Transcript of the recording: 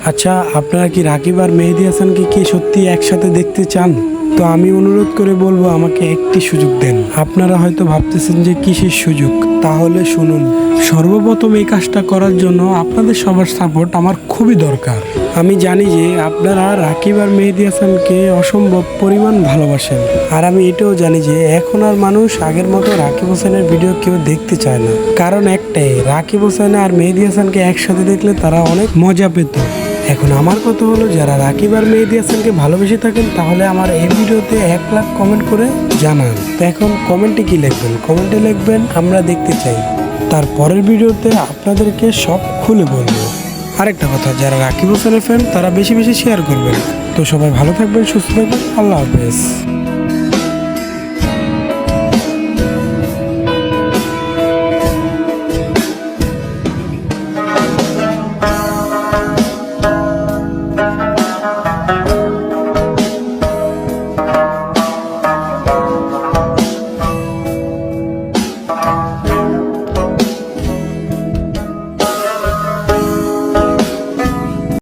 আচ্ছা, আপনারা কি রাকিব আর মেহেদী হাসানকে কি সত্যি একসাথে দেখতে চান? তো আমি অনুরোধ করে বলবো আমাকে একটি সুযোগ দেন। আপনারা হয়তো ভাবতেছেন যে কিসের সুযোগ, তাহলে শুনুন। সর্বপ্রথম এই কাজটা করার জন্য আপনাদের সবার সাপোর্ট আমার খুবই দরকার। আমি জানি যে আপনারা রাকিব আর মেহেদী হাসানকে অসম্ভব পরিমাণ ভালোবাসেন, আর আমি এটাও জানি যে এখন আর মানুষ আগের মতো রাকিব হোসেনের ভিডিও কেউ দেখতে চায় না। কারণ একটাই, রাকিব হোসেন আর মেহেদী হাসানকে একসাথে দেখলে তারা অনেক মজা পেত। এখন আমার কথা হলো, যারা রাকিব আর মেহেদী হাসানকে ভালোবেসে থাকেন তাহলে আমার এই ভিডিওতে 1 লাখ কমেন্ট করে জানান। তো এখন কমেন্টে কি লিখবেন? কমেন্টে লিখবেন আমরা দেখতে চাই। তারপরের ভিডিওতে আপনাদেরকে সব খুলে বলবো। আরেকটা কথা, যারা রাকিব হোসেনের ফ্যান তারা বেশি বেশি শেয়ার করবেন। তো সবাই ভালো থাকবেন, সুস্থ থাকবেন, আল্লাহ হাফেজ।